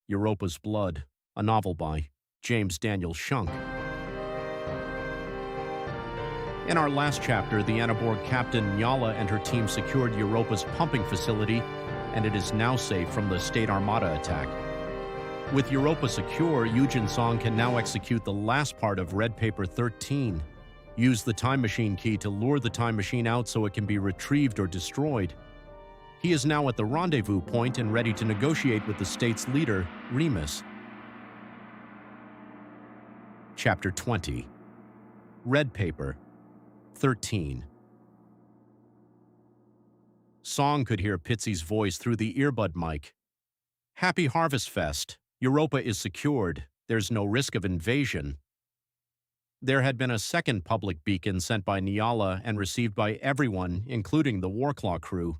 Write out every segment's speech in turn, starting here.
Europa's Blood, a novel by James Daniel Shunk. In our last chapter, the Anaborg captain Nyala and her team secured Europa's pumping facility, and it is now safe from the State Armada attack. With Europa secure, U-Jin Song can now execute the last part of Red Paper 13. Use the time machine key to lure the time machine out so it can be retrieved or destroyed. He is now at the rendezvous point and ready to negotiate with the state's leader, Remus. Chapter 20. Red Paper 13. Song could hear Pitzy's voice through the earbud mic. Happy Harvest Fest. Europa is secured. There's no risk of invasion. There had been a second public beacon sent by Nyala and received by everyone, including the Warclaw crew.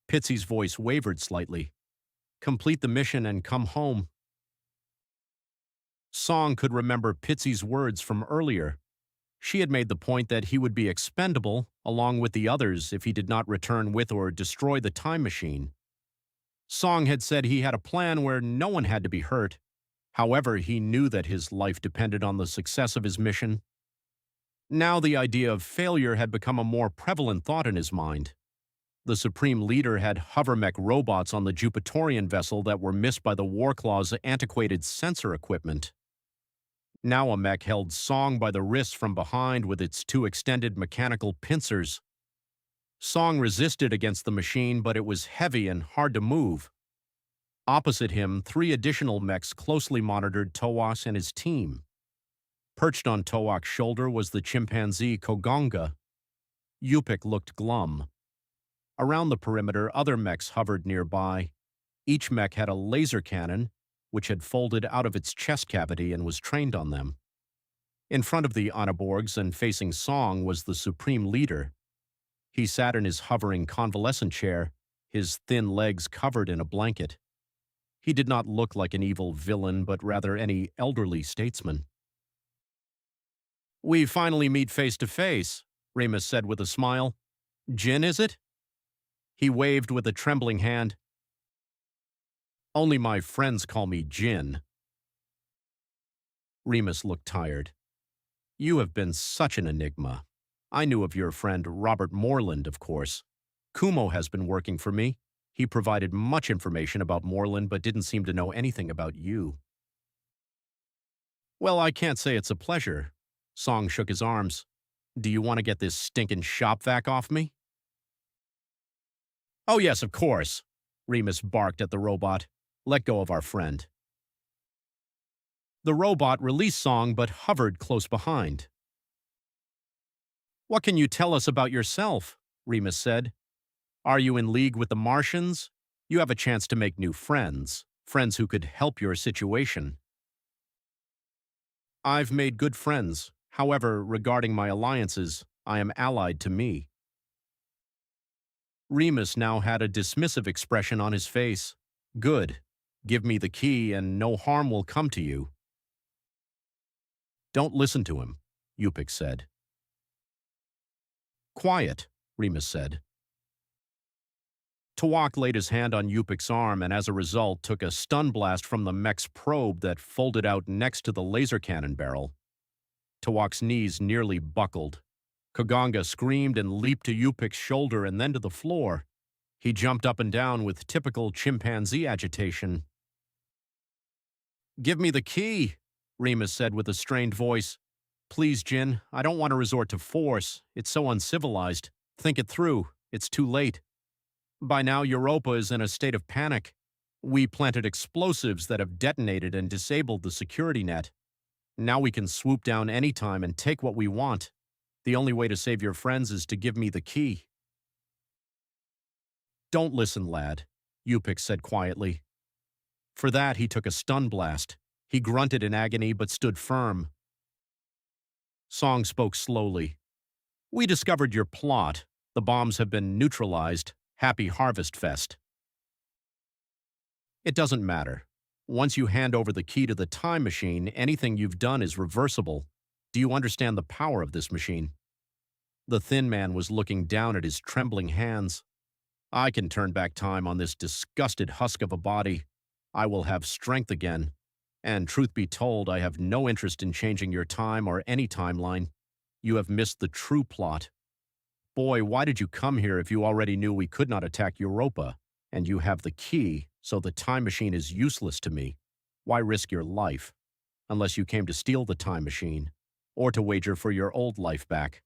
Pitzy's voice wavered slightly. Complete the mission and come home. Song could remember Pitzy's words from earlier. She had made the point that he would be expendable, along with the others, if he did not return with or destroy the time machine. Song had said he had a plan where no one had to be hurt. However, he knew that his life depended on the success of his mission. Now the idea of failure had become a more prevalent thought in his mind. The Supreme Leader had hovermech robots on the Jupitorian vessel that were missed by the Warclaw's antiquated sensor equipment. Now a mech held Song by the wrists from behind with its two extended mechanical pincers. Song resisted against the machine, but it was heavy and hard to move. Opposite him, three additional mechs closely monitored Towas and his team. Perched on Towak's shoulder was the chimpanzee Kogonga. Yupik looked glum. Around the perimeter, other mechs hovered nearby. Each mech had a laser cannon, which had folded out of its chest cavity and was trained on them. In front of the Anaborgs and facing Song was the Supreme Leader. He sat in his hovering convalescent chair, his thin legs covered in a blanket. He did not look like an evil villain, but rather any elderly statesman. "We finally meet face to face," Remus said with a smile. "Jin, is it?" He waved with a trembling hand. "Only my friends call me Jin." Remus looked tired. "You have been such an enigma. I knew of your friend Robert Moreland, of course. Kumo has been working for me. He provided much information about Moreland but didn't seem to know anything about you." "Well, I can't say it's a pleasure." Song shook his arms. "Do you want to get this stinking shop vac off me?" "Oh yes, of course," Remus barked at the robot. "Let go of our friend." The robot released Song but hovered close behind. "What can you tell us about yourself?" Remus said. "Are you in league with the Martians? You have a chance to make new friends, friends who could help your situation." "I've made good friends. However, regarding my alliances, I am allied to me." Remus now had a dismissive expression on his face. "Good. Give me the key and no harm will come to you." "Don't listen to him," Yupik said. "Quiet," Remus said. Tawak laid his hand on Yupik's arm and as a result took a stun blast from the mech's probe that folded out next to the laser cannon barrel. Tawak's knees nearly buckled. Kogonga screamed and leaped to Yupik's shoulder and then to the floor. He jumped up and down with typical chimpanzee agitation. "Give me the key," Remus said with a strained voice. "Please, Jin, I don't want to resort to force. It's so uncivilized. Think it through. It's too late. By now, Europa is in a state of panic. We planted explosives that have detonated and disabled the security net. Now we can swoop down anytime and take what we want. The only way to save your friends is to give me the key." "Don't listen, lad," Yupik said quietly. For that, he took a stun blast. He grunted in agony but stood firm. Song spoke slowly. "We discovered your plot. The bombs have been neutralized. Happy Harvest Fest." "It doesn't matter. Once you hand over the key to the time machine, anything you've done is reversible. Do you understand the power of this machine?" The thin man was looking down at his trembling hands. "I can turn back time on this disgusted husk of a body. I will have strength again. And truth be told, I have no interest in changing your time or any timeline. You have missed the true plot. Boy, why did you come here if you already knew we could not attack Europa? And you have the key, so the time machine is useless to me. Why risk your life? Unless you came to steal the time machine, or to wager for your old life back.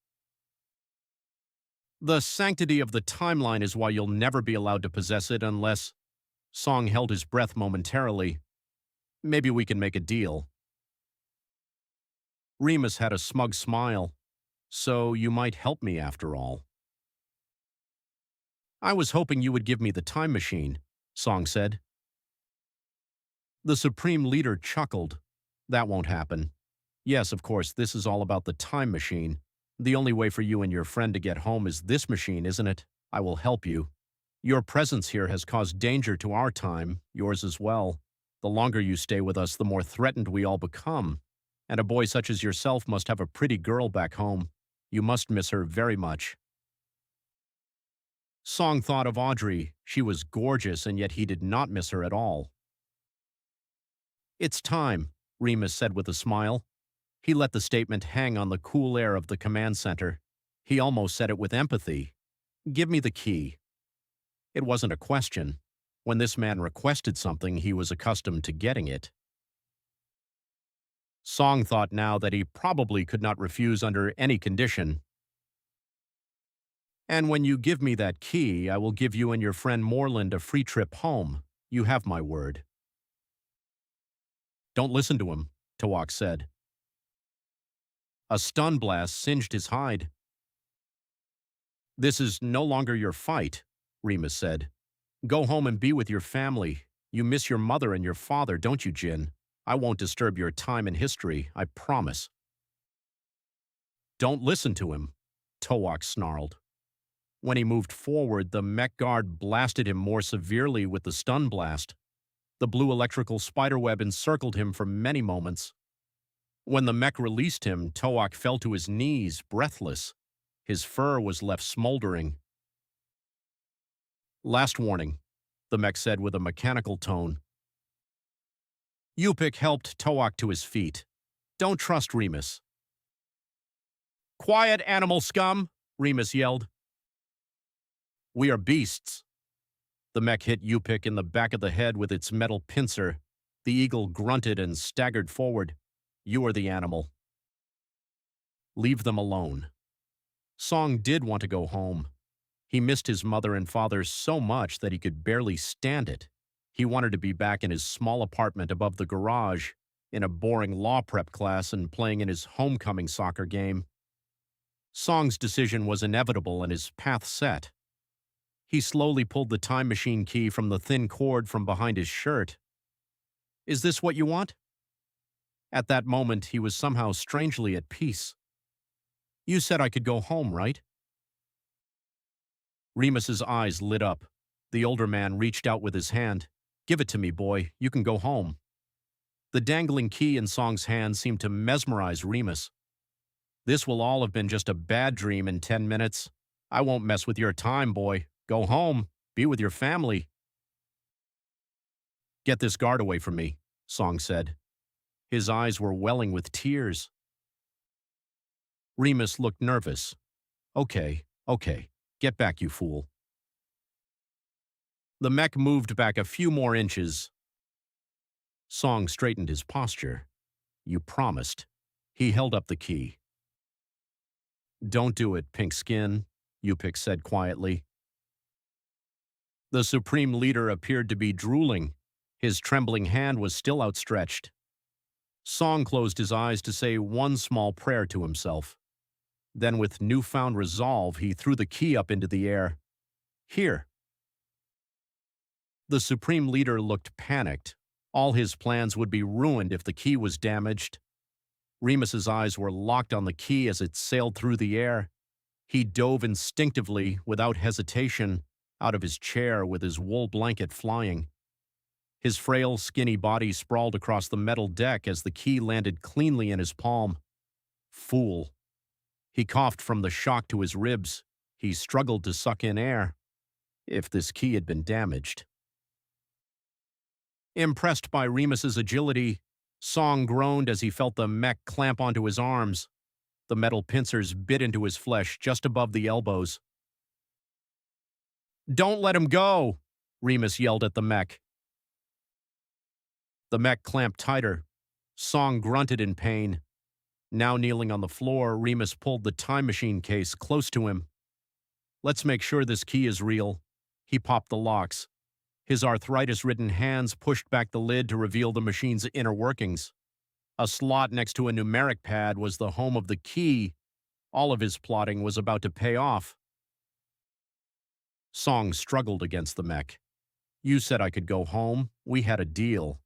The sanctity of the timeline is why you'll never be allowed to possess it unless… Song held his breath momentarily. Maybe we can make a deal. Remus had a smug smile. So you might help me after all. I was hoping you would give me the time machine, Song said. The Supreme Leader chuckled. That won't happen. Yes, of course, this is all about the time machine. The only way for you and your friend to get home is this machine, isn't it? I will help you. Your presence here has caused danger to our time, yours as well. The longer you stay with us, the more threatened we all become. And a boy such as yourself must have a pretty girl back home. You must miss her very much. Song thought of Audrey. She was gorgeous, and yet he did not miss her at all. It's time, Remus said with a smile. He let the statement hang on the cool air of the command center. He almost said it with empathy. Give me the key. It wasn't a question. When this man requested something, he was accustomed to getting it. Song thought now that he probably could not refuse under any condition. And when you give me that key, I will give you and your friend Moreland a free trip home. You have my word. Don't listen to him, Tawak said. A stun blast singed his hide. This is no longer your fight, Remus said. Go home and be with your family. You miss your mother and your father, don't you, Jin? I won't disturb your time in history, I promise. Don't listen to him, Tawak snarled. When he moved forward, the mech guard blasted him more severely with the stun blast. The blue electrical spiderweb encircled him for many moments. When the mech released him, Tawak fell to his knees, breathless. His fur was left smoldering. Last warning, the mech said with a mechanical tone. Yupik helped Tawak to his feet. Don't trust Remus. Quiet, animal scum, Remus yelled. We are beasts. The mech hit Yupik in the back of the head with its metal pincer. The eagle grunted and staggered forward. You are the animal. Leave them alone. Song did want to go home. He missed his mother and father so much that he could barely stand it. He wanted to be back in his small apartment above the garage, in a boring law prep class and playing in his homecoming soccer game. Song's decision was inevitable and his path set. He slowly pulled the time machine key from the thin cord from behind his shirt. Is this what you want? At that moment, he was somehow strangely at peace. You said I could go home, right? Remus's eyes lit up. The older man reached out with his hand. Give it to me, boy. You can go home. The dangling key in Song's hand seemed to mesmerize Remus. This will all have been just a bad dream in 10 minutes. I won't mess with your time, boy. Go home. Be with your family. Get this guard away from me, Song said. His eyes were welling with tears. Remus looked nervous. Okay. Get back, you fool. The mech moved back a few more inches. Song straightened his posture. You promised. He held up the key. Don't do it, pink skin, Yupik said quietly. The Supreme Leader appeared to be drooling. His trembling hand was still outstretched. Song closed his eyes to say one small prayer to himself. Then with newfound resolve, he threw the key up into the air. Here. The Supreme Leader looked panicked. All his plans would be ruined if the key was damaged. Remus's eyes were locked on the key as it sailed through the air. He dove instinctively, without hesitation, out of his chair with his wool blanket flying. His frail, skinny body sprawled across the metal deck as the key landed cleanly in his palm. Fool. He coughed from the shock to his ribs. He struggled to suck in air. If this key had been damaged. Impressed by Remus's agility, Song groaned as he felt the mech clamp onto his arms. The metal pincers bit into his flesh just above the elbows. "Don't let him go!" Remus yelled at the mech. The mech clamped tighter. Song grunted in pain. Now kneeling on the floor, Remus pulled the time machine case close to him. "Let's make sure this key is real." He popped the locks. His arthritis-ridden hands pushed back the lid to reveal the machine's inner workings. A slot next to a numeric pad was the home of the key. All of his plotting was about to pay off. Song struggled against the mech. "You said I could go home. We had a deal."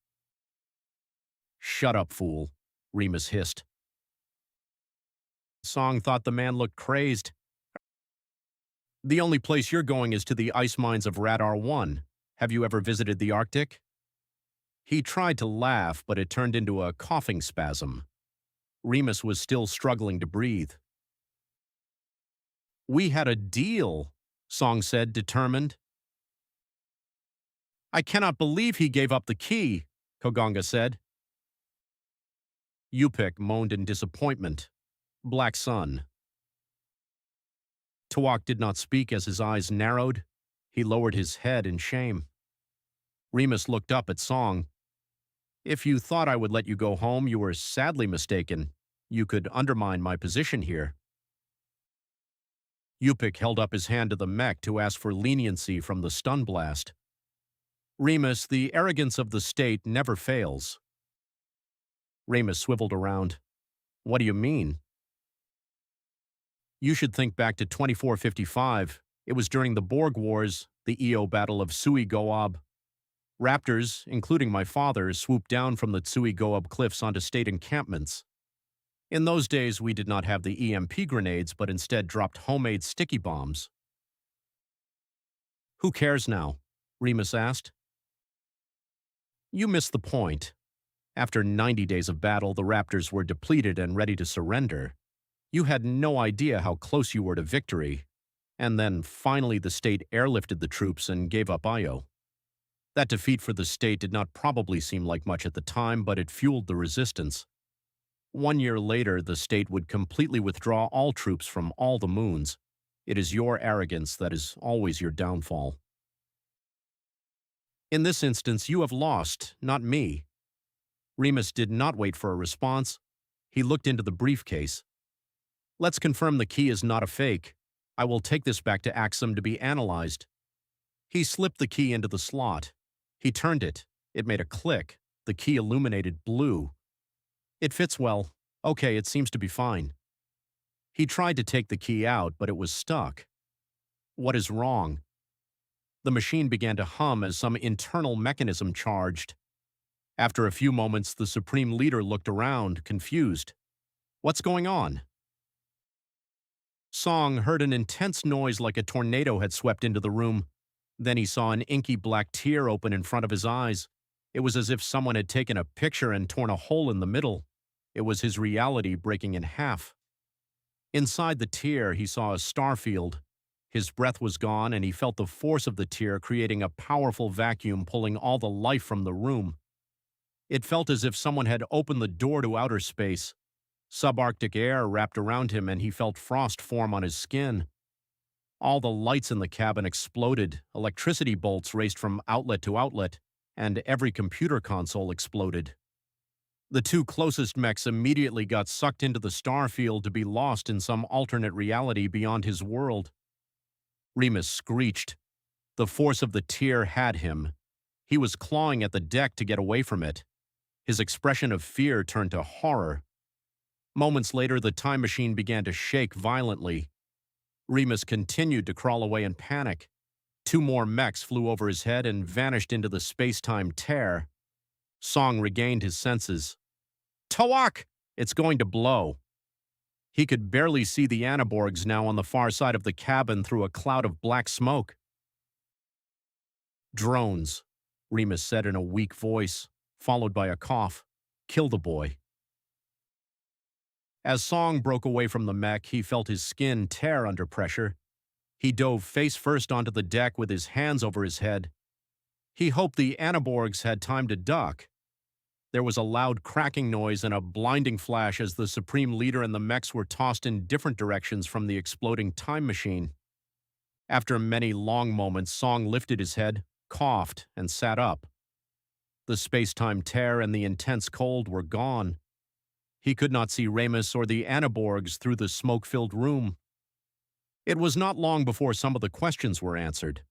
"Shut up, fool," Remus hissed. Song thought the man looked crazed. "The only place you're going is to the ice mines of Radar 1. Have you ever visited the Arctic?" He tried to laugh, but it turned into a coughing spasm. Remus was still struggling to breathe. "We had a deal," Song said, determined. "I cannot believe he gave up the key," Kogonga said. Yupik moaned in disappointment. Black Sun. Tuak did not speak as his eyes narrowed. He lowered his head in shame. Remus looked up at Song. "If you thought I would let you go home, you were sadly mistaken. You could undermine my position here." Yupik held up his hand to the mech to ask for leniency from the stun blast. "Remus, the arrogance of the state never fails." Remus swiveled around. "What do you mean?" "You should think back to 2455. It was during the Borg Wars, the EO Battle of Sui Goab. Raptors, including my father, swooped down from the Sui Goab cliffs onto state encampments. In those days, we did not have the EMP grenades, but instead dropped homemade sticky bombs." "Who cares now?" Remus asked. "You missed the point. After 90 days of battle, the Raptors were depleted and ready to surrender. You had no idea how close you were to victory. And then, finally, the state airlifted the troops and gave up Io. That defeat for the state did not probably seem like much at the time, but it fueled the resistance. 1 year later, the state would completely withdraw all troops from all the moons. It is your arrogance that is always your downfall. In this instance, you have lost, not me." Remus did not wait for a response. He looked into the briefcase. "Let's confirm the key is not a fake. I will take this back to Axum to be analyzed." He slipped the key into the slot. He turned it. It made a click. The key illuminated blue. "It fits well. Okay, it seems to be fine." He tried to take the key out, but it was stuck. "What is wrong?" The machine began to hum as some internal mechanism charged. After a few moments, the Supreme Leader looked around, confused. "What's going on?" Song heard an intense noise like a tornado had swept into the room. Then he saw an inky black tear open in front of his eyes. It was as if someone had taken a picture and torn a hole in the middle. It was his reality breaking in half. Inside the tear, he saw a star field. His breath was gone, and he felt the force of the tear creating a powerful vacuum pulling all the life from the room. It felt as if someone had opened the door to outer space. Subarctic air wrapped around him, and he felt frost form on his skin. All the lights in the cabin exploded, electricity bolts raced from outlet to outlet, and every computer console exploded. The two closest mechs immediately got sucked into the star field to be lost in some alternate reality beyond his world. Remus screeched. The force of the tear had him. He was clawing at the deck to get away from it. His expression of fear turned to horror. Moments later, the time machine began to shake violently. Remus continued to crawl away in panic. 2 more mechs flew over his head and vanished into the space-time tear. Song regained his senses. "Tuak! It's going to blow." He could barely see the anaborgs now on the far side of the cabin through a cloud of black smoke. "Drones," Remus said in a weak voice, followed by a cough. "Kill the boy." As Song broke away from the mech, he felt his skin tear under pressure. He dove face first onto the deck with his hands over his head. He hoped the Anaborgs had time to duck. There was a loud cracking noise and a blinding flash as the Supreme Leader and the mechs were tossed in different directions from the exploding time machine. After many long moments, Song lifted his head, coughed, and sat up. The space-time tear and the intense cold were gone. He could not see Ramus or the Anaborgs through the smoke-filled room. It was not long before some of the questions were answered.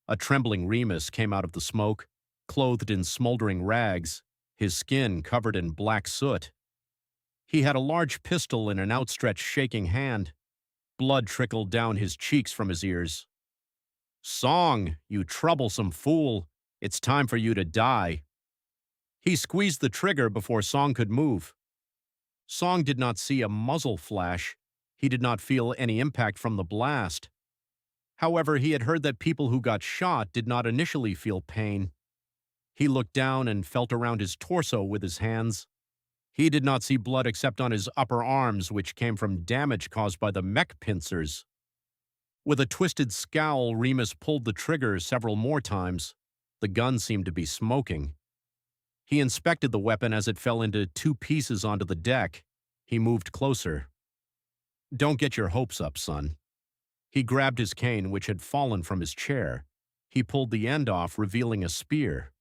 A trembling Remus came out of the smoke, clothed in smoldering rags, his skin covered in black soot. He had a large pistol in an outstretched shaking hand. Blood trickled down his cheeks from his ears. "Song, you troublesome fool, it's time for you to die." He squeezed the trigger before Song could move. Song did not see a muzzle flash. He did not feel any impact from the blast. However, he had heard that people who got shot did not initially feel pain. He looked down and felt around his torso with his hands. He did not see blood except on his upper arms, which came from damage caused by the mech pincers. With a twisted scowl, Remus pulled the trigger several more times. The gun seemed to be smoking. He inspected the weapon as it fell into two pieces onto the deck. He moved closer. "Don't get your hopes up, son." He grabbed his cane, which had fallen from his chair. He pulled the end off, revealing a spear.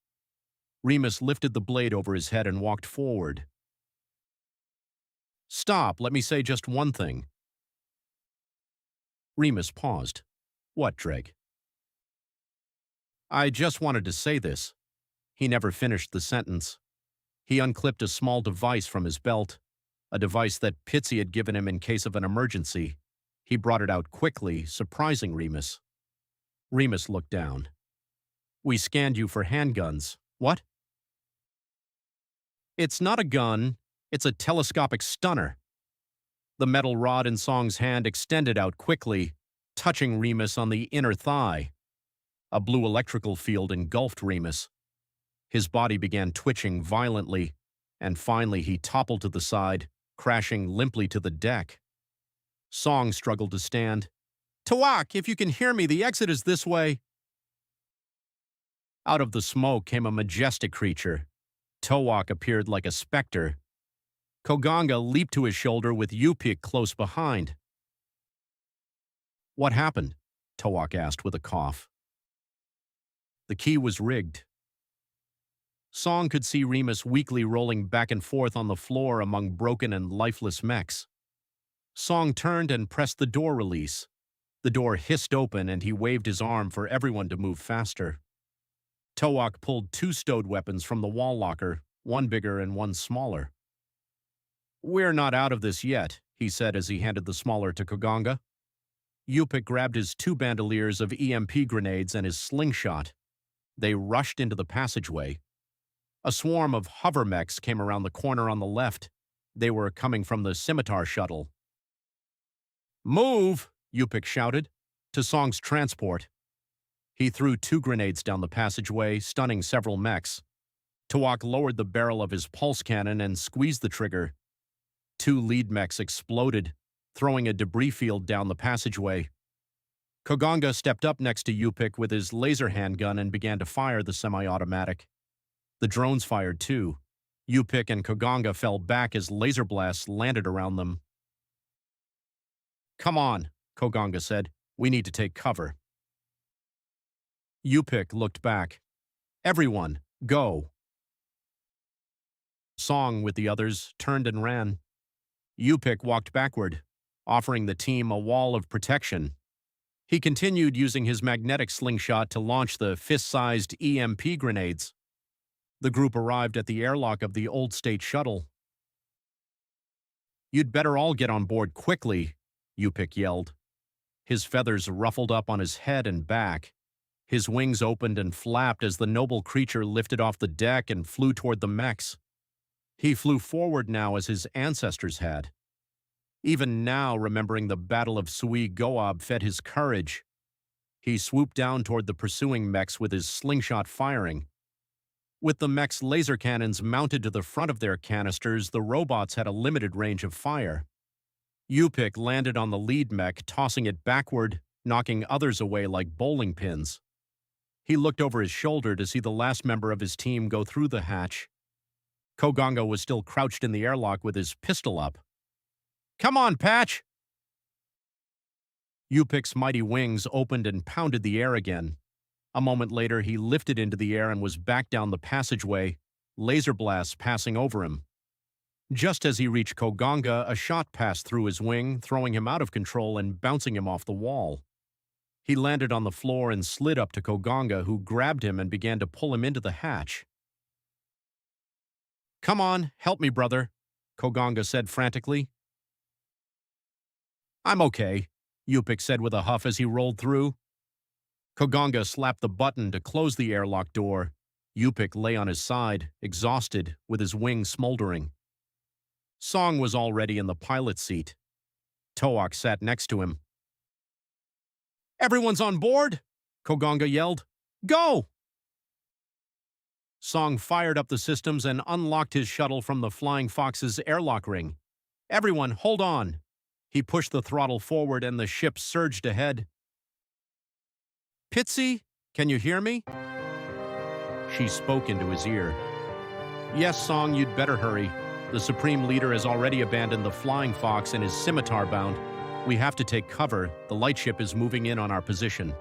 Remus lifted the blade over his head and walked forward. "Stop, let me say just one thing." Remus paused. "What, Dreg?" "I just wanted to say this." He never finished the sentence. He unclipped a small device from his belt, a device that Pitzy had given him in case of an emergency. He brought it out quickly, surprising Remus. Remus looked down. "We scanned you for handguns." "What?" "It's not a gun, it's a telescopic stunner." The metal rod in Song's hand extended out quickly, touching Remus on the inner thigh. A blue electrical field engulfed Remus. His body began twitching violently, and finally he toppled to the side, crashing limply to the deck. Song struggled to stand. "Tawak, if you can hear me, the exit is this way." Out of the smoke came a majestic creature. Tawak appeared like a specter. Koganga leaped to his shoulder with U-Jin close behind. "What happened?" Tawak asked with a cough. The key was rigged. Song could see Remus weakly rolling back and forth on the floor among broken and lifeless mechs. Song turned and pressed the door release. The door hissed open and he waved his arm for everyone to move faster. Tawak pulled two stowed weapons from the wall locker, one bigger and one smaller. "We're not out of this yet," he said as he handed the smaller to Koganga. U-Jin grabbed his two bandoliers of EMP grenades and his slingshot. They rushed into the passageway. A swarm of hover mechs came around the corner on the left. They were coming from the scimitar shuttle. "Move!" U-Jin shouted, to Song's transport. He threw two grenades down the passageway, stunning several mechs. Tawak lowered the barrel of his pulse cannon and squeezed the trigger. Two lead mechs exploded, throwing a debris field down the passageway. Koganga stepped up next to U-Jin with his laser handgun and began to fire the semi-automatic. The drones fired too. U-Jin and Koganga fell back as laser blasts landed around them. "Come on," Koganga said. "We need to take cover." U-Jin looked back. "Everyone, go." Song, with the others, turned and ran. U-Jin walked backward, offering the team a wall of protection. He continued using his magnetic slingshot to launch the fist-sized EMP grenades. The group arrived at the airlock of the Old State Shuttle. "You'd better all get on board quickly," U-Jin yelled. His feathers ruffled up on his head and back. His wings opened and flapped as the noble creature lifted off the deck and flew toward the mechs. He flew forward now as his ancestors had. Even now, remembering the Battle of Sui Goab fed his courage. He swooped down toward the pursuing mechs with his slingshot firing. With the mech's laser cannons mounted to the front of their canisters, the robots had a limited range of fire. U-Jin landed on the lead mech, tossing it backward, knocking others away like bowling pins. He looked over his shoulder to see the last member of his team go through the hatch. Kogonga was still crouched in the airlock with his pistol up. "Come on, Patch!" Yupik's mighty wings opened and pounded the air again. A moment later, he lifted into the air and was back down the passageway, laser blasts passing over him. Just as he reached Kogonga, a shot passed through his wing, throwing him out of control and bouncing him off the wall. He landed on the floor and slid up to Kogonga, who grabbed him and began to pull him into the hatch. "Come on, help me, brother," Kogonga said frantically. "I'm okay," Yupik said with a huff as he rolled through. Kogonga slapped the button to close the airlock door. Yupik lay on his side, exhausted, with his wings smoldering. Song was already in the pilot's seat. Toak sat next to him. "Everyone's on board!" Kogonga yelled. "Go!" Song fired up the systems and unlocked his shuttle from the Flying Fox's airlock ring. "Everyone, hold on!" He pushed the throttle forward and the ship surged ahead. "Pitzy, can you hear me?" She spoke into his ear. "Yes, Song, you'd better hurry. The Supreme Leader has already abandoned the Flying Fox and is scimitar-bound. We have to take cover. The lightship is moving in on our position."